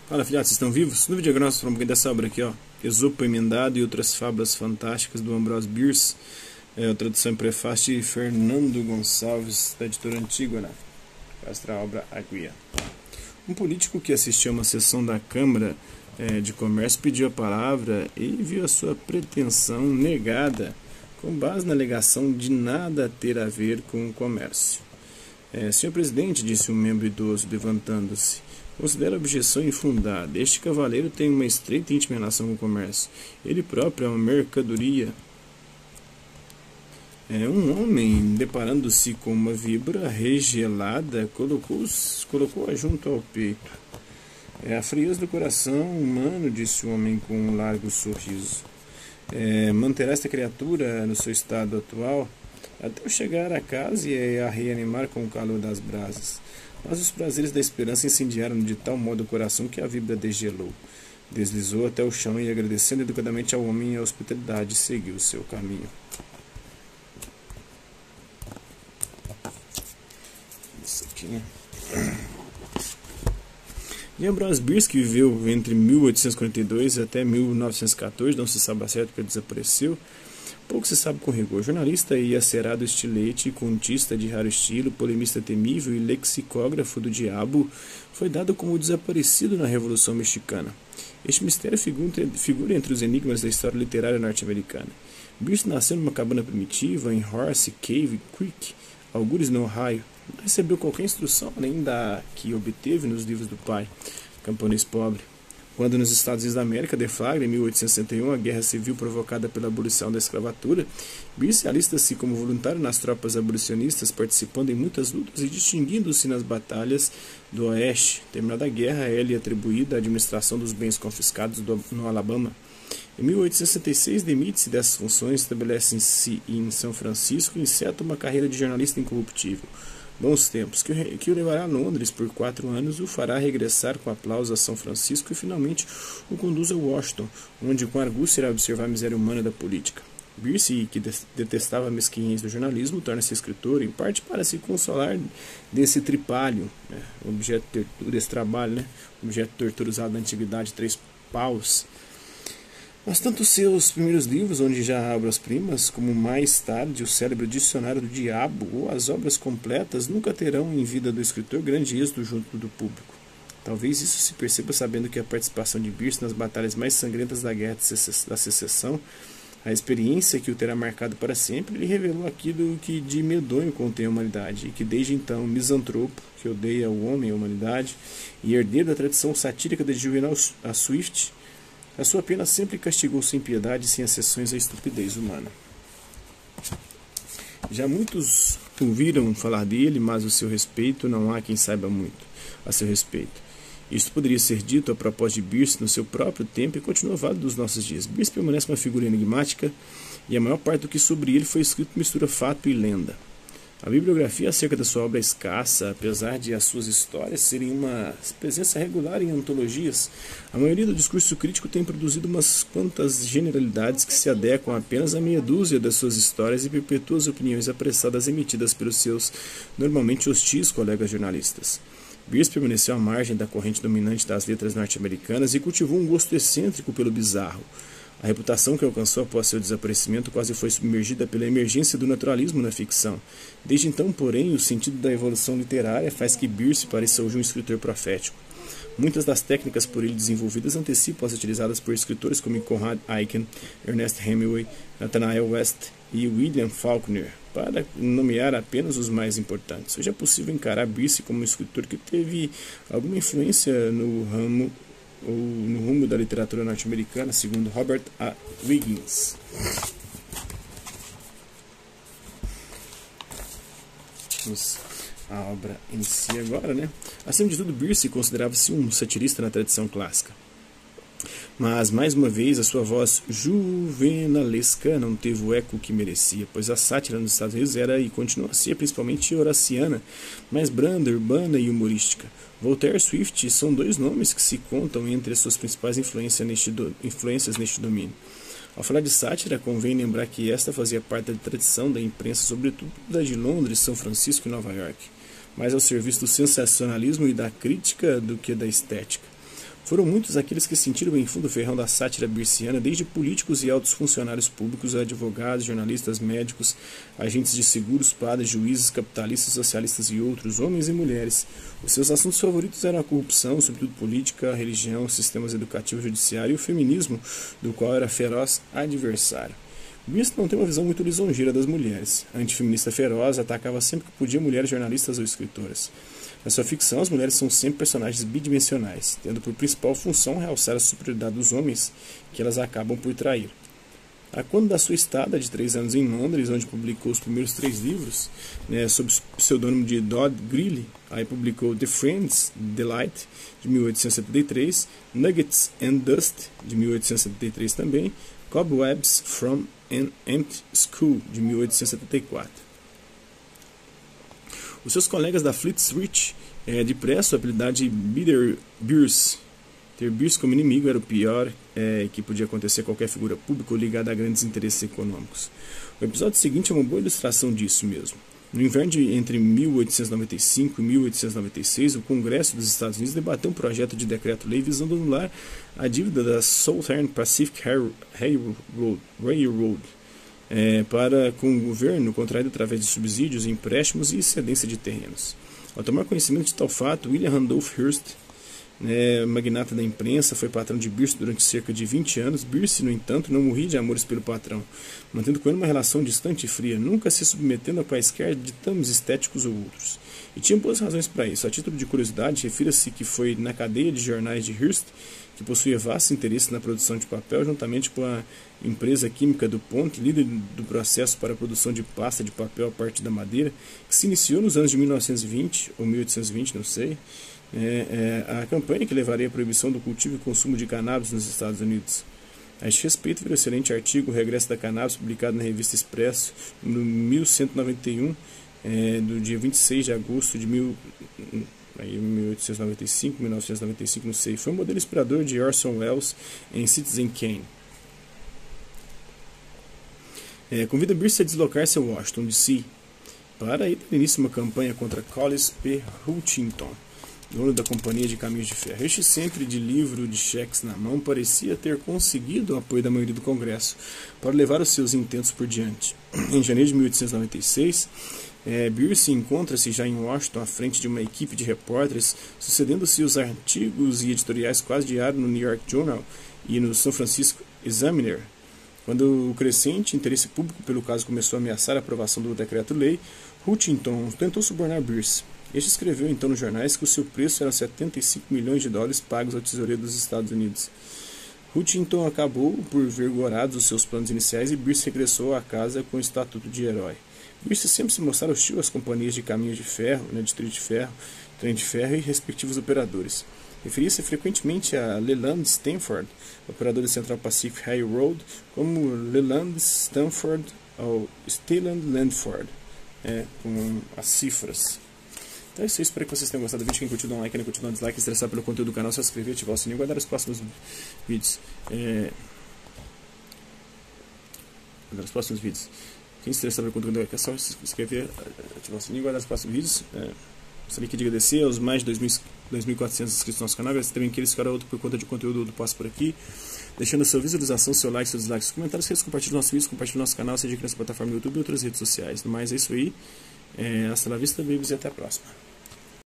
Fala, filhotes, vocês estão vivos? No vídeo agora nós vamos falar um pouquinho dessa obra aqui, ó, Esopo Emendado e Outras Fábulas Fantásticas, do Ambrose Bierce, a tradução e prefácio de Fernando Gonçalves, da editora Antígona, a obra Aguia. Um político que assistiu a uma sessão da Câmara de Comércio pediu a palavra e viu a sua pretensão negada, com base na alegação de nada ter a ver com o comércio. Senhor presidente, disse um membro idoso, levantando-se, considero a objeção infundada. Este cavaleiro tem uma estreita e íntima relação com o comércio. Ele próprio é uma mercadoria. Um homem, deparando-se com uma víbora regelada, colocou-a junto ao peito. A frieza do coração humano, disse o homem com um largo sorriso. Manterá esta criatura no seu estado atual até eu chegar a casa e a reanimar com o calor das brasas. Mas os prazeres da esperança incendiaram de tal modo o coração que a víbora degelou. Deslizou até o chão e, agradecendo educadamente ao homem a hospitalidade, seguiu o seu caminho. Isso aqui, né? E Ambrose Bierce, que viveu entre 1842 até 1914, não se sabe a certo porque ele desapareceu. Pouco se sabe com rigor. Jornalista e acerado estilete, contista de raro estilo, polemista temível e lexicógrafo do diabo, foi dado como desaparecido na Revolução Mexicana. Este mistério figura entre os enigmas da história literária norte-americana. Bierce nasceu numa cabana primitiva em Horse Cave Creek, algures no Ohio. Não recebeu qualquer instrução além da que obteve nos livros do pai, camponês pobre. Quando nos Estados Unidos da América deflagra, em 1861, a guerra civil provocada pela abolição da escravatura, Bierce alista-se como voluntário nas tropas abolicionistas, participando em muitas lutas e distinguindo-se nas batalhas do Oeste. Terminada a guerra, é-lhe atribuída a administração dos bens confiscados no Alabama. Em 1866, demite-se dessas funções, estabelece-se em São Francisco e enceta uma carreira de jornalista incorruptível. Bons tempos, que o levará a Londres por 4 anos, o fará regressar com aplauso a São Francisco e finalmente o conduz a Washington, onde com argúcia irá observar a miséria humana da política. Bierce, que detestava a mesquinhez do jornalismo, torna-se escritor, em parte para se consolar desse tripalho, objeto desse trabalho, objeto de tortura usado na antiguidade, 3 paus. Mas tanto seus primeiros livros, onde já há obras-primas, como mais tarde o célebre Dicionário do Diabo ou as obras completas, nunca terão em vida do escritor grande êxito junto do público. Talvez isso se perceba sabendo que a participação de Bierce nas batalhas mais sangrentas da Guerra da Secessão, a experiência que o terá marcado para sempre, lhe revelou aquilo que de medonho contém a humanidade, e que desde então, misantropo, que odeia o homem e a humanidade, e herdeiro da tradição satírica de Juvenal a Swift, a sua pena sempre castigou sem piedade e sem exceções a estupidez humana. Já muitos ouviram falar dele, mas a seu respeito não há quem saiba muito a seu respeito. Isto poderia ser dito a propósito de Bierce no seu próprio tempo e continua válido nos nossos dias. Bierce permanece uma figura enigmática e a maior parte do que sobre ele foi escrito mistura fato e lenda. A bibliografia acerca da sua obra é escassa, apesar de as suas histórias serem uma presença regular em antologias. A maioria do discurso crítico tem produzido umas quantas generalidades que se adequam apenas a meia dúzia das suas histórias e perpetuam as opiniões apressadas emitidas pelos seus normalmente hostis colegas jornalistas. Bierce permaneceu à margem da corrente dominante das letras norte-americanas e cultivou um gosto excêntrico pelo bizarro. A reputação que alcançou após seu desaparecimento quase foi submergida pela emergência do naturalismo na ficção. Desde então, porém, o sentido da evolução literária faz que Bierce pareça hoje um escritor profético. Muitas das técnicas por ele desenvolvidas antecipam as utilizadas por escritores como Conrad Aiken, Ernest Hemingway, Nathanael West e William Faulkner, para nomear apenas os mais importantes. Hoje é possível encarar Bierce como um escritor que teve alguma influência no rumo da literatura norte-americana, segundo Robert A. Wiggins. Vamos à obra em si agora, né? Acima de tudo, Bierce considerava-se um satirista na tradição clássica. Mas, mais uma vez, a sua voz juvenalesca não teve o eco que merecia, pois a sátira nos Estados Unidos era e continua a ser principalmente horaciana, mais branda, urbana e humorística. Voltaire e Swift são 2 nomes que se contam entre as suas principais influências neste domínio. Ao falar de sátira, convém lembrar que esta fazia parte da tradição da imprensa, sobretudo da de Londres, São Francisco e Nova York, mais ao serviço do sensacionalismo e da crítica do que da estética. Foram muitos aqueles que sentiram em fundo o ferrão da sátira birciana, desde políticos e altos funcionários públicos, advogados, jornalistas, médicos, agentes de seguros, padres, juízes, capitalistas, socialistas e outros, homens e mulheres. Os seus assuntos favoritos eram a corrupção, sobretudo política, a religião, sistemas educativos, judiciário e o feminismo, do qual era feroz adversário. Bierce não tem uma visão muito lisonjeira das mulheres. Antifeminista feroz, atacava sempre que podia mulheres jornalistas ou escritoras. Na sua ficção, as mulheres são sempre personagens bidimensionais, tendo por principal função realçar a superioridade dos homens, que elas acabam por trair. A quando da sua estada de 3 anos em Londres, onde publicou os primeiros 3 livros, sob o pseudônimo de Dodd Greeley, aí publicou The Friend's Delight, de 1873, Nuggets and Dust, de 1873 também, Cobwebs from an Empty School, de 1874. Os seus colegas da Fleet Street depressa o apelidado de Bitter Bierce. Ter Bierce como inimigo era o pior que podia acontecer a qualquer figura pública ou ligada a grandes interesses econômicos. O episódio seguinte é uma boa ilustração disso mesmo. No inverno entre 1895 e 1896, o Congresso dos Estados Unidos debateu um projeto de decreto-lei visando anular a dívida da Southern Pacific Railroad para com o governo, contraído através de subsídios, empréstimos e cedência de terrenos. Ao tomar conhecimento de tal fato, William Randolph Hearst, magnata da imprensa, foi patrão de Bierce durante cerca de 20 anos. Bierce, no entanto, não morria de amores pelo patrão, mantendo com ele uma relação distante e fria, nunca se submetendo a quaisquer ditames estéticos ou outros. E tinha boas razões para isso. A título de curiosidade, refira-se que foi na cadeia de jornais de Hearst, que possuía vasto interesse na produção de papel, juntamente com a empresa química DuPont, líder do processo para a produção de pasta de papel a partir da madeira, que se iniciou nos anos de 1920, ou 1820, não sei, a campanha que levaria à proibição do cultivo e consumo de cannabis nos Estados Unidos. A este respeito, veio o excelente artigo O Regresso da Cannabis, publicado na revista Expresso, no 1191, do dia 26 de agosto de 1895, 1995, não sei. Foi um modelo inspirador de Orson Welles em Citizen Kane. Convida Bierce a deslocar-se a Washington, D.C., para ir dar início a uma campanha contra Collis P. Huntington, dono da Companhia de Caminhos de Ferro. Este, sempre de livro de cheques na mão, parecia ter conseguido o apoio da maioria do Congresso para levar os seus intentos por diante. Em janeiro de 1896, Bierce encontra-se já em Washington à frente de uma equipe de repórteres, sucedendo-se os artigos e editoriais quase diários no New York Journal e no San Francisco Examiner. Quando o crescente interesse público pelo caso começou a ameaçar a aprovação do decreto-lei, Huntington tentou subornar Bierce. Este escreveu então nos jornais que o seu preço era 75 milhões de dólares pagos ao tesoureiro dos Estados Unidos. Huntington acabou por ver gorados os seus planos iniciais e Bierce regressou à casa com o estatuto de herói. Bierce sempre se mostrava hostil às companhias de caminhos de ferro, de trilho de ferro, trem de ferro e respectivos operadores. Referia-se frequentemente a Leland Stanford, operador da Central Pacific Railroad, como Leland Stanford ou Stelland Landford, com as cifras. Então é isso aí, espero que vocês tenham gostado do vídeo. Quem curtiu, dá um like, quem não curtiu, dá um dislike, interessado pelo conteúdo do canal, se inscrever, ativar o sininho e guardar os próximos vídeos. Guardar os próximos vídeos. Quem se interessar pelo conteúdo é só se inscrever, ativar o sininho e guardar os próximos vídeos. Gostaria de agradecer aos mais de 2.400 inscritos no nosso canal, agradecer também aqueles que ficaram outro por conta de conteúdo do Passo por aqui, deixando a sua visualização, seu like, seus dislikes, seus comentários, se compartilhem nossos vídeos, compartilhem nosso canal, seja aqui nessa plataforma do YouTube e outras redes sociais. No mais, é isso aí. Hasta la vista, babies, e até a próxima.